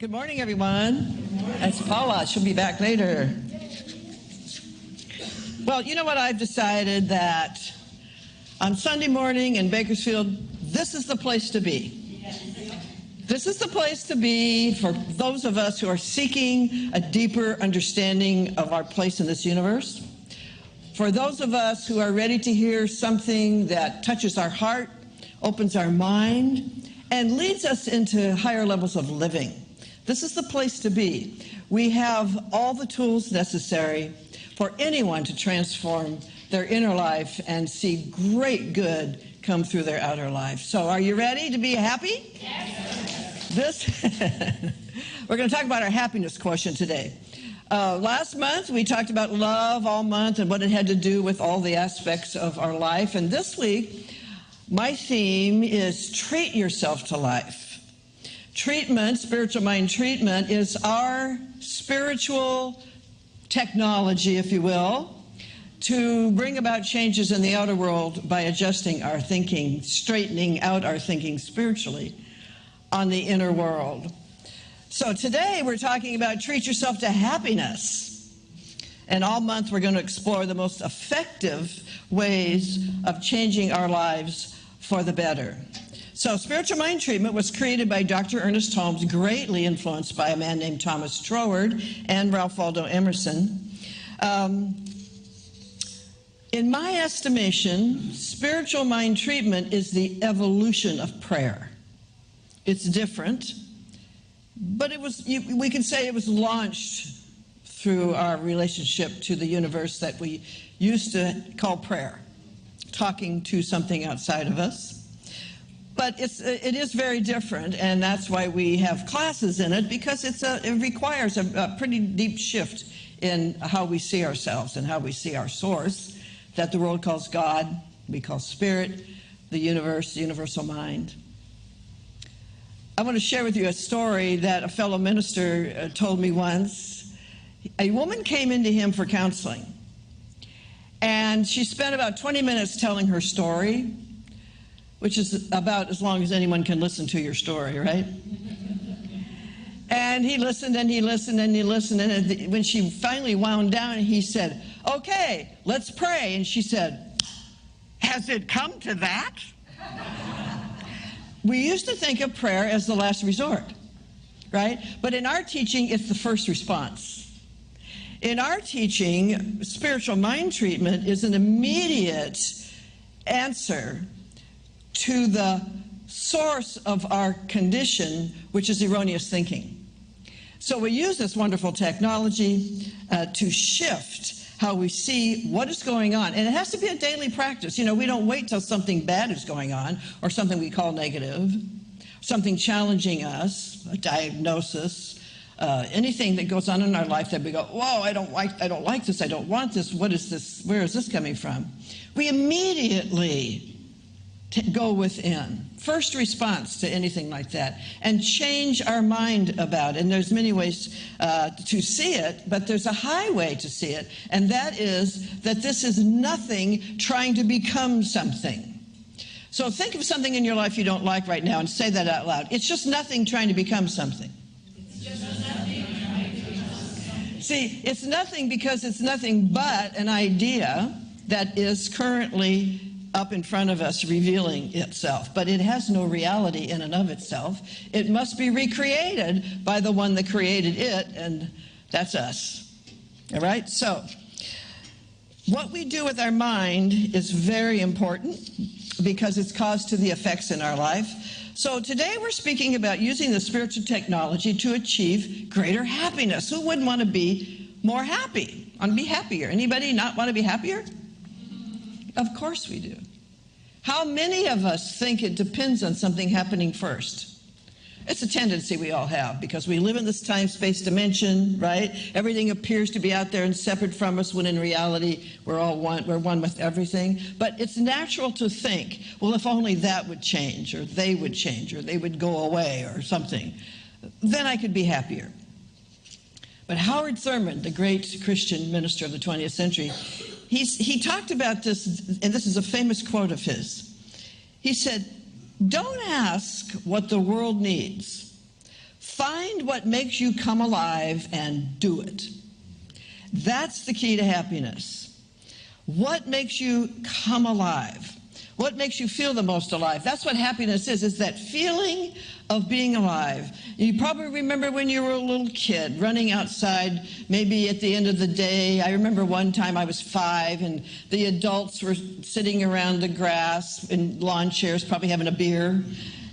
Good morning, everyone. That's Paula. She'll be back later. Well, you know what? I've decided that on Sunday morning in Bakersfield, this is the place to be. This is the place to be for those of us who are seeking a deeper understanding of our place in this universe. For those of us who are ready to hear something that touches our heart, opens our mind, and leads us into higher levels of living. This is the place to be. We have all the tools necessary for anyone to transform their inner life and see great good come through their outer life. So are you ready to be happy? Yes. We're going to talk about our happiness quotient today. Last month, we talked about love all month and what it had to do with all the aspects of our life. And this week, my theme is treat yourself to life. Treatment, spiritual mind treatment, is our spiritual technology, if you will, to bring about changes in the outer world by adjusting our thinking, straightening out our thinking spiritually on the inner world. So today we're talking about treat yourself to happiness. And all month we're going to explore the most effective ways of changing our lives for the better. So spiritual mind treatment was created by Dr. Ernest Holmes, greatly influenced by a man named Thomas Troward and Ralph Waldo Emerson. In my estimation, spiritual mind treatment is the evolution of prayer. It's different, but we can say it was launched through our relationship to the universe that we used to call prayer, talking to something outside of us. But it is very different, and that's why we have classes in it, because it requires a pretty deep shift in how we see ourselves and how we see our source, that the world calls God, we call spirit, the universe, the universal mind. I want to share with you a story that a fellow minister told me once. A woman came into him for counseling, and she spent about 20 minutes telling her story, which is about as long as anyone can listen to your story, right? And he listened, and he listened, and he listened, and when she finally wound down, he said, "Okay, let's pray." And she said, "Has it come to that?" We used to think of prayer as the last resort, right? But in our teaching, it's the first response. In our teaching, spiritual mind treatment is an immediate answer to the source of our condition, which is erroneous thinking. So we use this wonderful technology to shift how we see what is going on. And it has to be a daily practice. You know, we don't wait till something bad is going on, or something we call negative, something challenging us, a diagnosis, anything that goes on in our life that we go, whoa, I don't like this, I don't want this, what is this, where is this coming from? We immediately go within, first response to anything like that, and change our mind about it. And there's many ways to see it, but there's a high way to see it, and that is that this is nothing trying to become something. So think of something in your life you don't like right now and say that out loud. It's just nothing trying to become something. It's just nothing trying to become something. See, it's nothing because it's nothing but an idea that is currently up in front of us revealing itself, but it has no reality in and of itself. It must be recreated by the one that created it, and that's us. All right? So what we do with our mind is very important because it's caused to the effects in our life. So today we're speaking about using the spiritual technology to achieve greater happiness. Who wouldn't want to be more happy? Want to be happier? Anybody not want to be happier? Of course we do. How many of us think it depends on something happening first? It's a tendency we all have because we live in this time-space dimension, right? Everything appears to be out there and separate from us when in reality we're one with everything. But it's natural to think, well, if only that would change, or they would change, or they would go away, or something, then I could be happier. But Howard Thurman, the great Christian minister of the 20th century, he talked about this, and this is a famous quote of his. He said, "Don't ask what the world needs. Find what makes you come alive and do it. That's the key to happiness. What makes you come alive? What makes you feel the most alive? That's what happiness is that feeling of being alive. You probably remember when you were a little kid running outside, maybe at the end of the day. I remember one time I was 5 and the adults were sitting around the grass in lawn chairs, probably having a beer.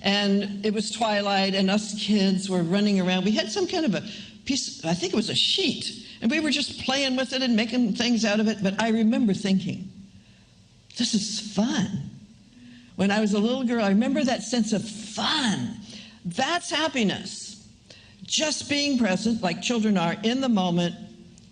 And it was twilight and us kids were running around. We had some kind of a piece, I think it was a sheet, and we were just playing with it and making things out of it. But I remember thinking, this is fun. When I was a little girl, I remember that sense of fun. That's happiness. Just being present, like children are, in the moment,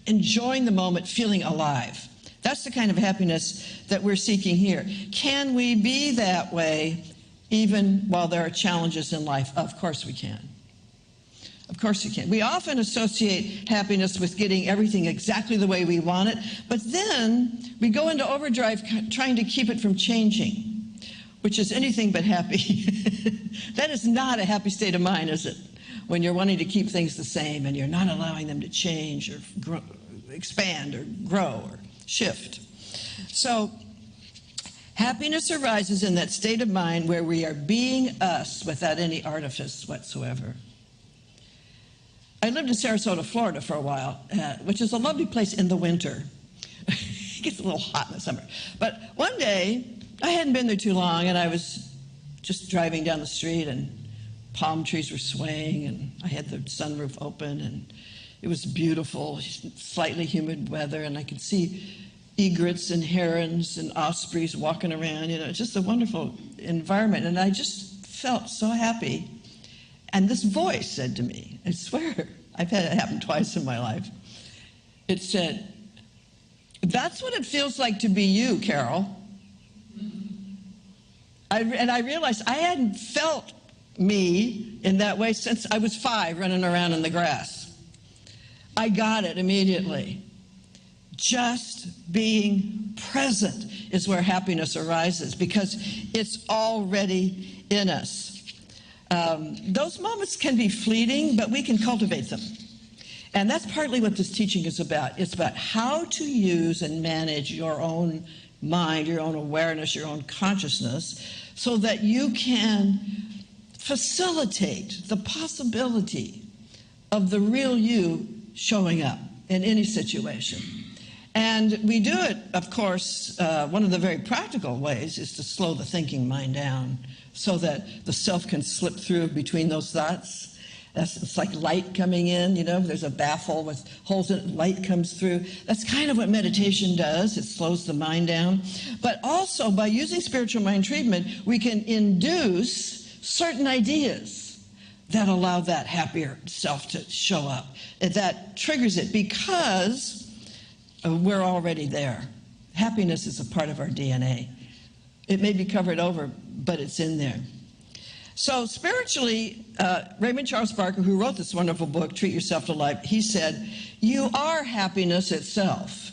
enjoying the moment, feeling alive. That's the kind of happiness that we're seeking here. Can we be that way even while there are challenges in life? Of course we can. Of course we can. We often associate happiness with getting everything exactly the way we want it, but then we go into overdrive trying to keep it from changing, which is anything but happy. That is not a happy state of mind, is it? When you're wanting to keep things the same and you're not allowing them to change or grow, expand or grow or shift. So happiness arises in that state of mind where we are being us without any artifice whatsoever. I lived in Sarasota, Florida for a while, which is a lovely place in the winter. It gets a little hot in the summer. But one day, I hadn't been there too long, and I was just driving down the street, and palm trees were swaying, and I had the sunroof open, and it was beautiful, slightly humid weather, and I could see egrets and herons and ospreys walking around. You know, just a wonderful environment, and I just felt so happy. And this voice said to me, I swear, I've had it happen twice in my life. It said, "That's what it feels like to be you, Carol." And I realized I hadn't felt me in that way since I was 5 running around in the grass. I got it immediately. Just being present is where happiness arises because it's already in us. Those moments can be fleeting, but we can cultivate them. And that's partly what this teaching is about. It's about how to use and manage your own mind, your own awareness, your own consciousness, so that you can facilitate the possibility of the real you showing up in any situation. And we do it, of course, one of the very practical ways is to slow the thinking mind down so that the self can slip through between those thoughts. It's like light coming in, you know, there's a baffle with holes in it, light comes through. That's kind of what meditation does. It slows the mind down. But also, by using spiritual mind treatment, we can induce certain ideas that allow that happier self to show up. That triggers it because we're already there. Happiness is a part of our DNA. It may be covered over, but it's in there. So spiritually, Raymond Charles Barker, who wrote this wonderful book, Treat Yourself to Life, he said, you are happiness itself.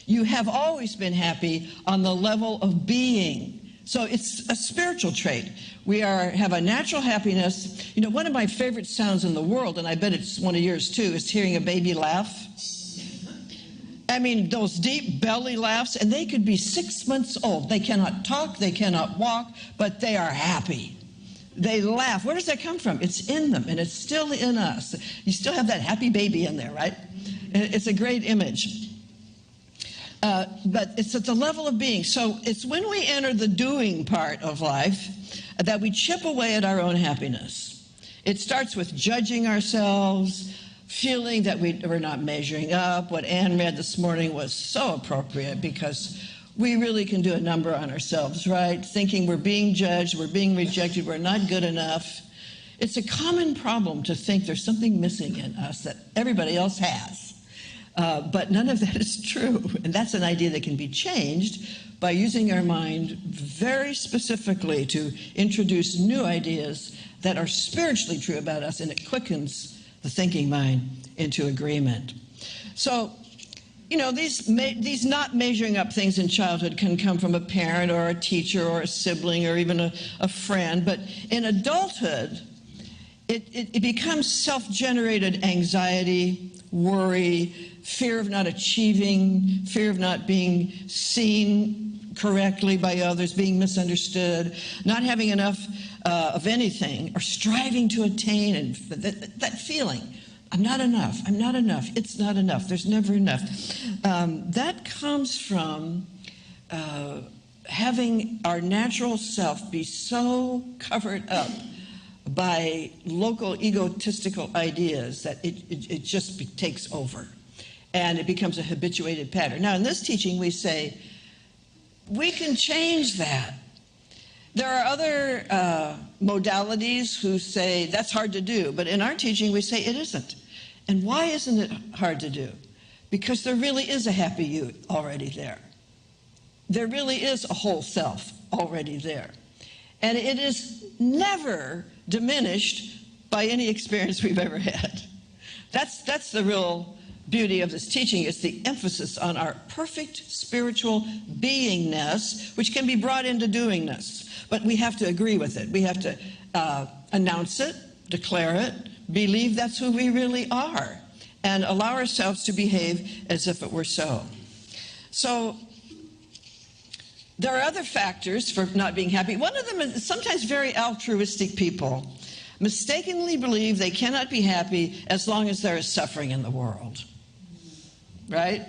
You have always been happy on the level of being. So it's a spiritual trait. We have a natural happiness. You know, one of my favorite sounds in the world, and I bet it's one of yours too, is hearing a baby laugh. I mean, those deep belly laughs, and they could be 6 months old. They cannot talk, they cannot walk, but they are happy. They laugh. Where does that come from? It's in them, and it's still in us. You still have that happy baby in there, right? It's a great image. But it's at the level of being. So it's when we enter the doing part of life that we chip away at our own happiness. It starts with judging ourselves, feeling that we're not measuring up. What Ann read this morning was so appropriate because we really can do a number on ourselves, right? Thinking we're being judged, we're being rejected, we're not good enough. It's a common problem to think there's something missing in us that everybody else has. But none of that is true. And that's an idea that can be changed by using our mind very specifically to introduce new ideas that are spiritually true about us, and it quickens the thinking mind into agreement. So, you know, these not measuring up things in childhood can come from a parent or a teacher or a sibling or even a friend. But in adulthood, it becomes self-generated anxiety, worry, fear of not achieving, fear of not being seen correctly by others, being misunderstood, not having enough of anything, or striving to attain, and that feeling, I'm not enough, it's not enough, there's never enough. That comes from having our natural self be so covered up by local egotistical ideas that it just takes over, and it becomes a habituated pattern. Now, in this teaching, we say, we can change that. There are other modalities who say that's hard to do, but in our teaching, we say it isn't. And why isn't it hard to do? Because there really is a happy you already there. There really is a whole self already there. And it is never diminished by any experience we've ever had. That's the real beauty of this teaching, is the emphasis on our perfect spiritual beingness, which can be brought into doingness. But we have to agree with it. We have to announce it, declare it, believe that's who we really are, and allow ourselves to behave as if it were so. So there are other factors for not being happy. One of them is sometimes very altruistic people mistakenly believe they cannot be happy as long as there is suffering in the world. Right?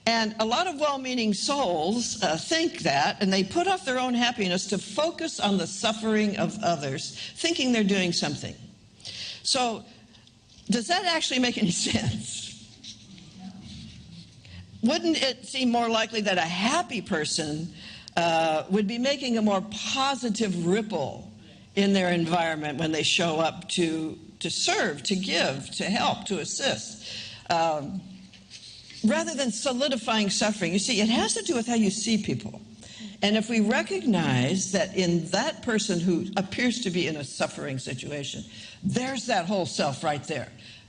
And a lot of well-meaning souls think that, and they put off their own happiness to focus on the suffering of others, thinking they're doing something. So, does that actually make any sense? Wouldn't it seem more likely that a happy person would be making a more positive ripple in their environment when they show up to serve, to give, to help, to assist, rather than solidifying suffering? You see, it has to do with how you see people. And if we recognize that in that person who appears to be in a suffering situation, there's that whole self right there.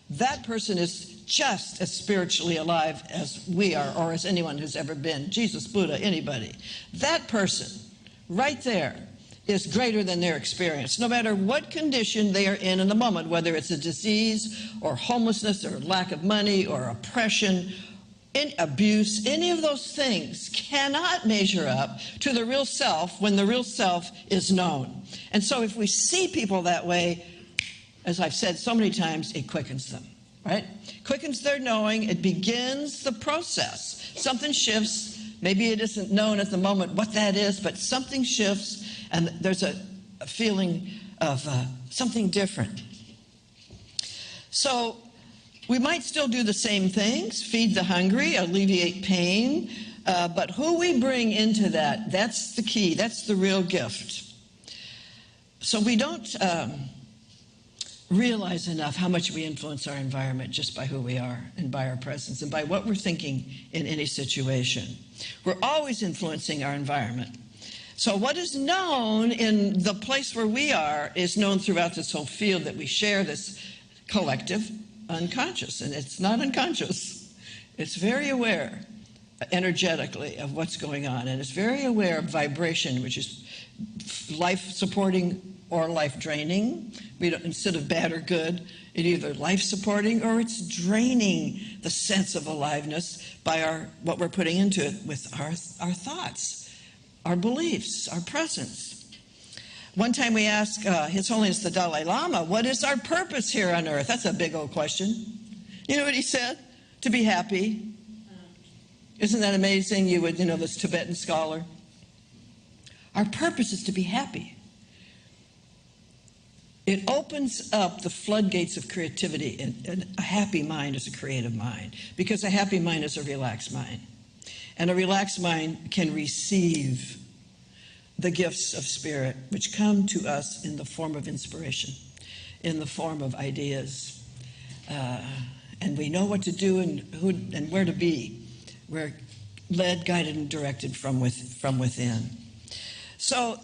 That person is just as spiritually alive as we are, or as anyone who's ever been. Jesus, Buddha, anybody. That person right there is greater than their experience, no matter what condition they are in the moment, whether it's a disease or homelessness or lack of money or oppression, abuse. Any of those things cannot measure up to the real self when the real self is known. And so if we see people that way, as I've said so many times, it quickens them, right? Quickens their knowing. It begins the process. Something shifts. Maybe it isn't known at the moment what that is, but something shifts, and there's a feeling of something different. So we might still do the same things, feed the hungry, alleviate pain, but who we bring into that, that's the key. That's the real gift. So we don't realize enough how much we influence our environment just by who we are and by our presence and by what we're thinking in any situation. We're always influencing our environment. So what is known in the place where we are is known throughout this whole field that we share, this collective unconscious. And it's not unconscious. It's very aware energetically of what's going on. And it's very aware of vibration, which is life-supporting or life-draining. We don't, instead of bad or good, it's either life-supporting or it's draining the sense of aliveness by what we're putting into it with our thoughts, our beliefs, our presence. One time we asked His Holiness the Dalai Lama, what is our purpose here on earth? That's a big old question. You know what he said? To be happy. Isn't that amazing? You would, this Tibetan scholar. Our purpose is to be happy. It opens up the floodgates of creativity, and a happy mind is a creative mind, because a happy mind is a relaxed mind. And a relaxed mind can receive the gifts of spirit, which come to us in the form of inspiration, in the form of ideas. And we know what to do and who and where to be. We're led, guided, and directed from within. So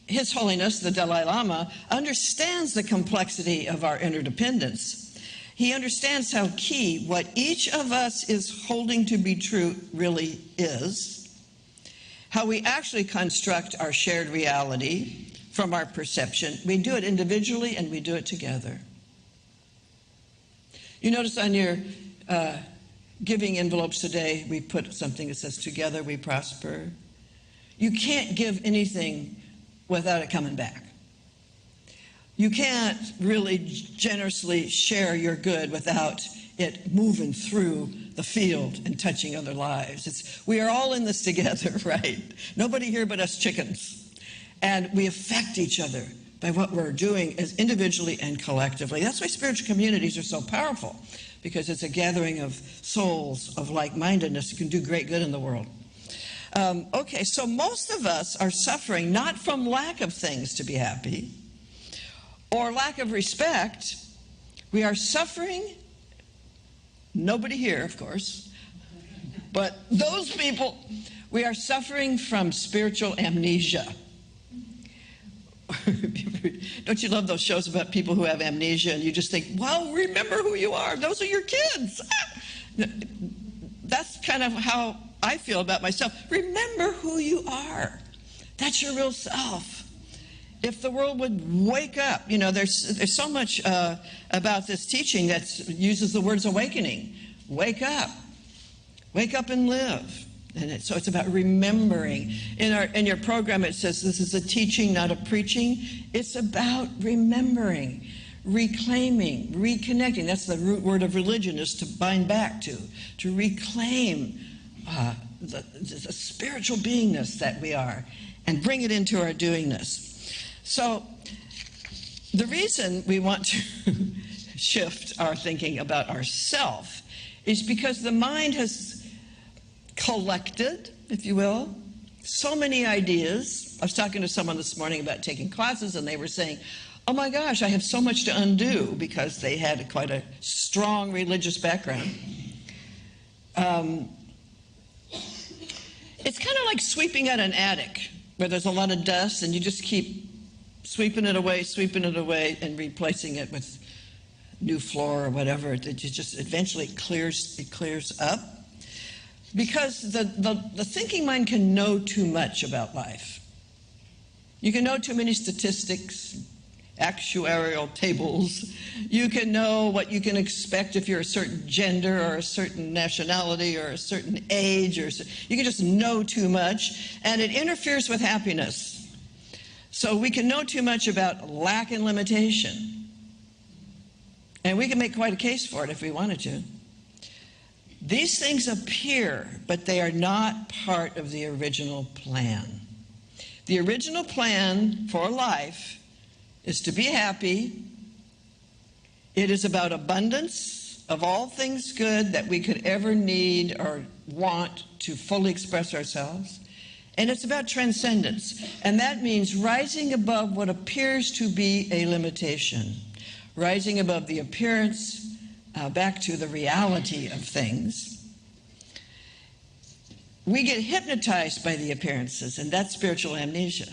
His Holiness, the Dalai Lama, understands the complexity of our interdependence. He understands how key what each of us is holding to be true really is, how we actually construct our shared reality from our perception. We do it individually and we do it together. You notice on your giving envelopes today, we put something that says, "Together we prosper." You can't give anything without it coming back. You can't really generously share your good without it moving through the field and touching other lives. We are all in this together, right? Nobody here but us chickens. And we affect each other by what we're doing as individually and collectively. That's why spiritual communities are so powerful, because it's a gathering of souls of like-mindedness who can do great good in the world. Okay, so most of us are suffering not from lack of things to be happy or lack of respect. We are suffering, nobody here, of course, but those people, we are suffering from spiritual amnesia. Don't you love those shows about people who have amnesia and you just think, well, remember who you are. Those are your kids. That's kind of how I feel about myself. Remember who you are. That's your real self. If the world would wake up, there's so much about this teaching that uses the words awakening. Wake up. Wake up and live. And so it's about remembering. In your program, it says this is a teaching, not a preaching. It's about remembering, reclaiming, reconnecting. That's the root word of religion, is to bind back to reclaim the spiritual beingness that we are and bring it into our doingness. So the reason we want to shift our thinking about ourself is because the mind has collected, if you will, so many ideas. I was talking to someone this morning about taking classes, and they were saying, oh my gosh, I have so much to undo, because they had quite a strong religious background. It's kind of like sweeping out an attic where there's a lot of dust, and you just keep sweeping it away, and replacing it with new floor or whatever. It just eventually clears up. Because the thinking mind can know too much about life. You can know too many statistics, actuarial tables. You can know what you can expect if you're a certain gender or a certain nationality or a certain age. You can just know too much, and it interferes with happiness. So we can know too much about lack and limitation. And we can make quite a case for it if we wanted to. These things appear, but they are not part of the original plan. The original plan for life is to be happy. It is about abundance of all things good that we could ever need or want to fully express ourselves. And it's about transcendence. And that means rising above what appears to be a limitation, rising above the appearance, back to the reality of things. We get hypnotized by the appearances, and that's spiritual amnesia.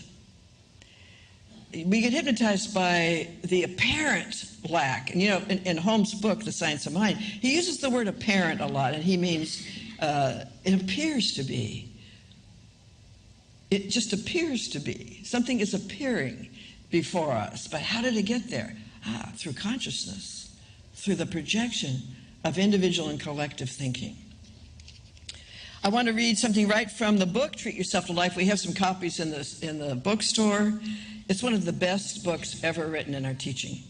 We get hypnotized by the apparent lack. And in Holmes' book, The Science of Mind, he uses the word apparent a lot, and he means it appears to be. It just appears to be. Something is appearing before us. But how did it get there? Through consciousness. Through the projection of individual and collective thinking. I want to read something right from the book, Treat Yourself to Life. We have some copies in the bookstore. It's one of the best books ever written in our teaching.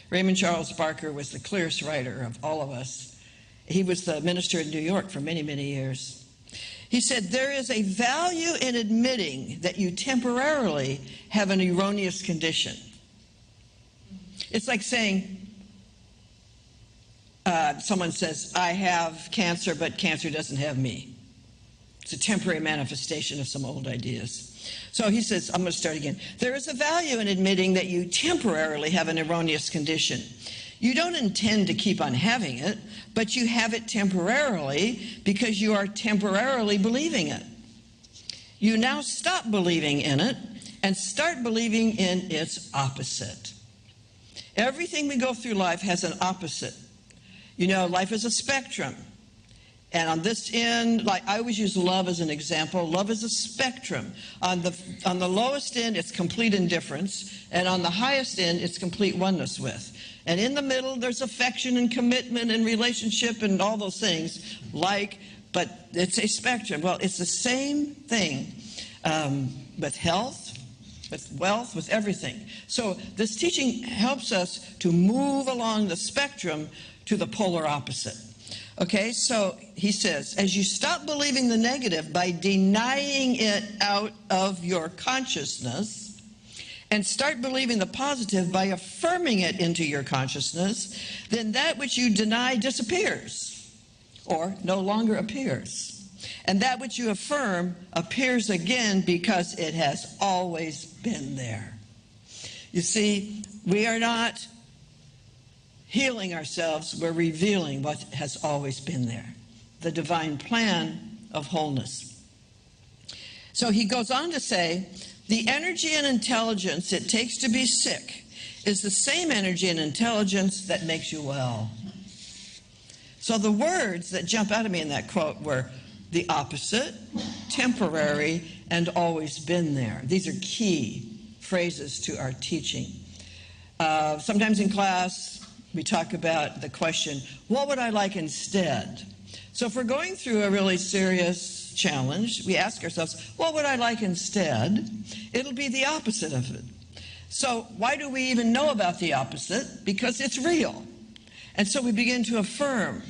Raymond Charles Barker was the clearest writer of all of us. He was the minister in New York for many, many years. He said, there is a value in admitting that you temporarily have an erroneous condition. It's like saying, someone says, I have cancer, but cancer doesn't have me. It's a temporary manifestation of some old ideas. So he says, I'm going to start again. There is a value in admitting that you temporarily have an erroneous condition. You don't intend to keep on having it, but you have it temporarily because you are temporarily believing it. You now stop believing in it and start believing in its opposite. Everything we go through life has an opposite. Life is a spectrum. And on this end, like I always use love as an example. Love is a spectrum. On the lowest end, it's complete indifference. And on the highest end, it's complete oneness with. And in the middle, there's affection and commitment and relationship and all those things, but it's a spectrum. Well, it's the same thing with health, with wealth, with everything. So this teaching helps us to move along the spectrum to the polar opposite. Okay, so he says, as you stop believing the negative by denying it out of your consciousness and start believing the positive by affirming it into your consciousness, then that which you deny disappears or no longer appears. And that which you affirm appears again because it has always been there. You see, we are not healing ourselves, we're revealing what has always been there, the divine plan of wholeness. So he goes on to say, the energy and intelligence it takes to be sick is the same energy and intelligence that makes you well. So the words that jump out at me in that quote were the opposite, temporary, and always been there. These are key phrases to our teaching. Sometimes in class, we talk about the question, what would I like instead? So if we're going through a really serious challenge, we ask ourselves, what would I like instead? It'll be the opposite of it. So why do we even know about the opposite? Because it's real. And so we begin to affirm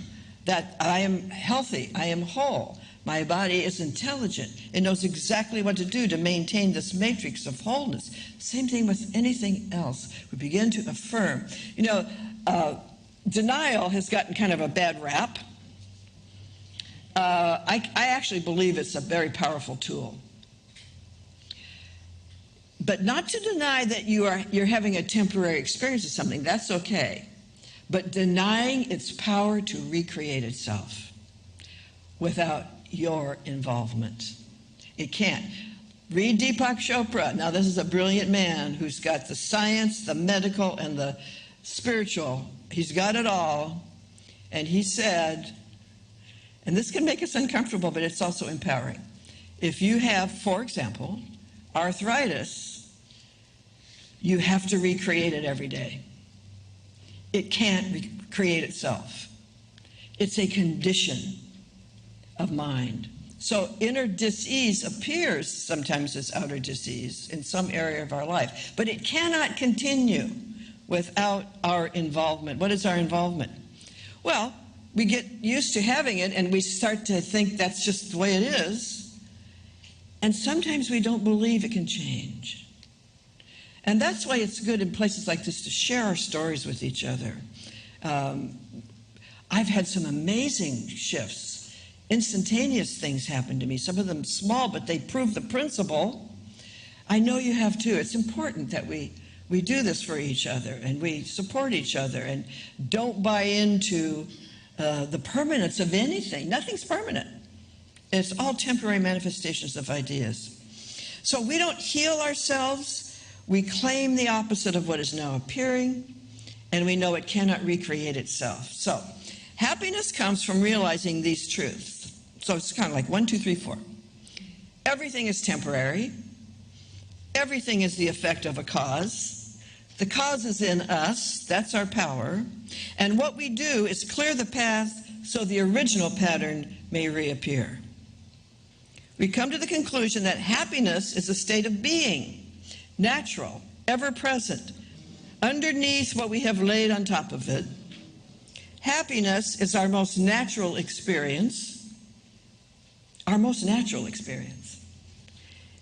that I am healthy, I am whole, my body is intelligent, it knows exactly what to do to maintain this matrix of wholeness. Same thing with anything else. We begin to affirm. You know, denial has gotten kind of a bad rap. I actually believe it's a very powerful tool. But not to deny that you're having a temporary experience of something, that's okay. But denying its power to recreate itself without your involvement. It can't. Read Deepak Chopra. Now, this is a brilliant man who's got the science, the medical, and the spiritual. He's got it all. And he said, and this can make us uncomfortable, but it's also empowering. If you have, for example, arthritis, you have to recreate it every day. It can't recreate itself. It's a condition of mind. So inner dis-ease appears sometimes as outer dis-ease in some area of our life, but it cannot continue without our involvement. What is our involvement? Well, we get used to having it and we start to think that's just the way it is. And sometimes we don't believe it can change. And that's why it's good in places like this to share our stories with each other. I've had some amazing shifts. Instantaneous things happen to me. Some of them small, but they prove the principle. I know you have too. It's important that we do this for each other and we support each other and don't buy into the permanence of anything. Nothing's permanent. It's all temporary manifestations of ideas. So we don't heal ourselves. We claim the opposite of what is now appearing, and we know it cannot recreate itself. So happiness comes from realizing these truths. So it's kind of like 1, 2, 3, 4. Everything is temporary. Everything is the effect of a cause. The cause is in us. That's our power. And what we do is clear the path so the original pattern may reappear. We come to the conclusion that happiness is a state of being, natural, ever present, underneath what we have laid on top of it. Happiness is our most natural experience,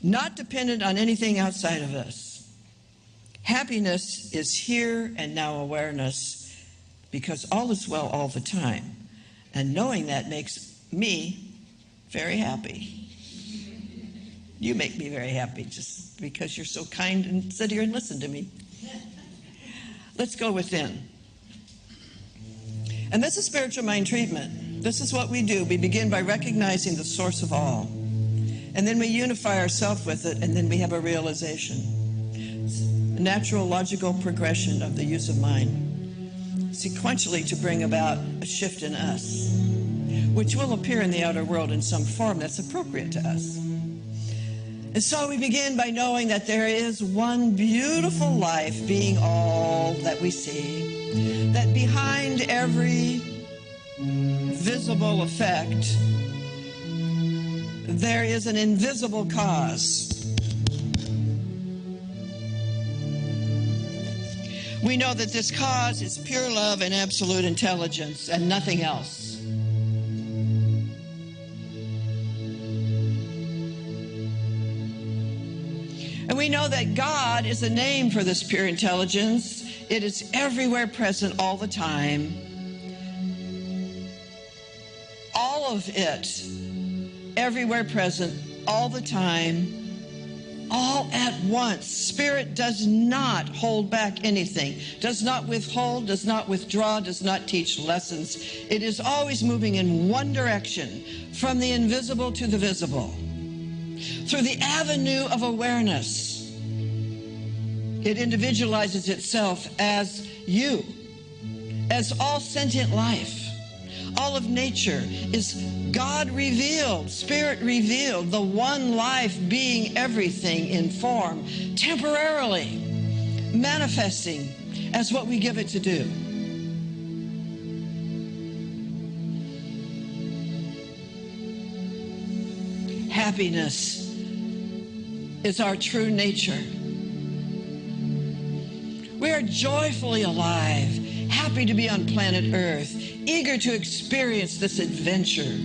not dependent on anything outside of us. Happiness is here and now awareness because all is well all the time. And knowing that makes me very happy. You make me very happy just because you're so kind and sit here and listen to me. Let's go within. And this is spiritual mind treatment. This is what we do. We begin by recognizing the source of all. And then we unify ourselves with it, and then we have a realization. It's a natural, logical progression of the use of mind, sequentially to bring about a shift in us. which will appear in the outer world in some form that's appropriate to us. And so we begin by knowing that there is one beautiful life being all that we see, that behind every visible effect, there is an invisible cause. We know that this cause is pure love and absolute intelligence and nothing else. And we know that God is a name for this pure intelligence. It is everywhere present all the time. All of it, everywhere present all the time, all at once. Spirit does not hold back anything, does not withhold, does not withdraw, does not teach lessons. It is always moving in one direction, from the invisible to the visible. Through the avenue of awareness, it individualizes itself as you, as all sentient life. All of nature is God revealed, Spirit revealed, the one life being everything in form, temporarily manifesting as what we give it to do. Happiness is our true nature. We are joyfully alive, happy to be on planet Earth, eager to experience this adventure,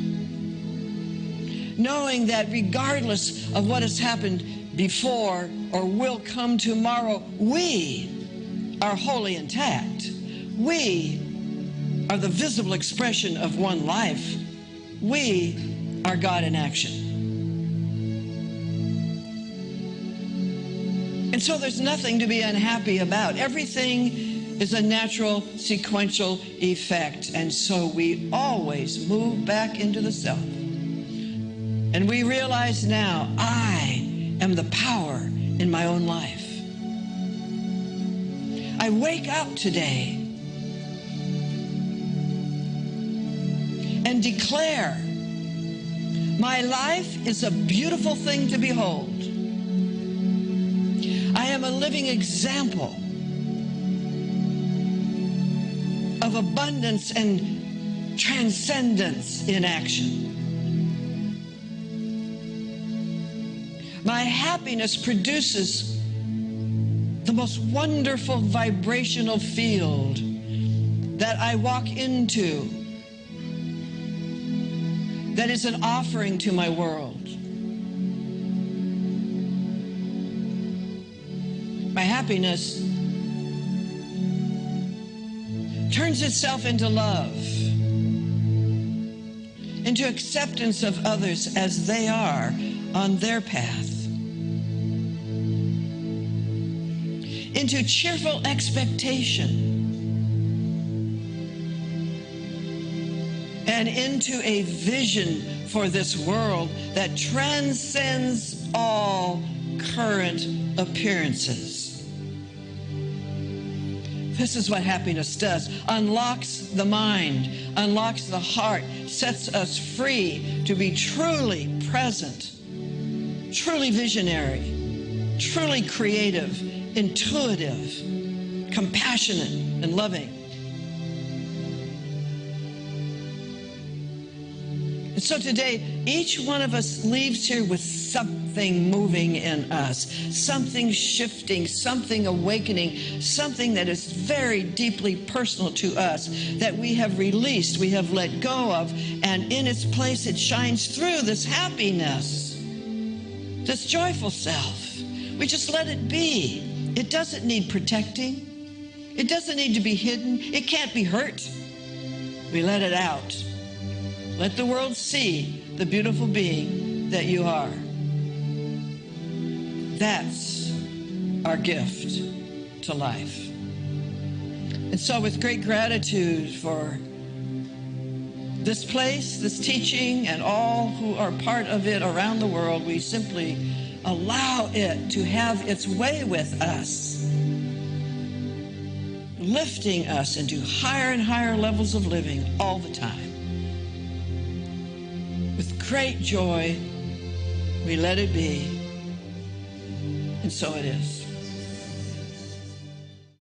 knowing that regardless of what has happened before or will come tomorrow, we are wholly intact. We are the visible expression of one life. We are God in action. And so there's nothing to be unhappy about. Everything is a natural sequential effect. And so we always move back into the self. And we realize now, I am the power in my own life. I wake up today and declare, my life is a beautiful thing to behold. I am a living example of abundance and transcendence in action. My happiness produces the most wonderful vibrational field that I walk into, that is an offering to my world. My happiness turns itself into love, into acceptance of others as they are on their path, into cheerful expectation, and into a vision for this world that transcends all current appearances. This is what happiness does. Unlocks the mind, unlocks the heart, sets us free to be truly present, truly visionary, truly creative, intuitive, compassionate, and loving. And so today, each one of us leaves here with something moving in us, something shifting, something awakening, something that is very deeply personal to us, that we have released, we have let go of, and in its place it shines through this happiness, this joyful self. We just let it be. It doesn't need protecting. It doesn't need to be hidden. It can't be hurt. We let it out. Let the world see the beautiful being that you are. That's our gift to life. And so with great gratitude for this place, this teaching, and all who are part of it around the world, we simply allow it to have its way with us, lifting us into higher and higher levels of living all the time. great joy, we let it be. And so it is.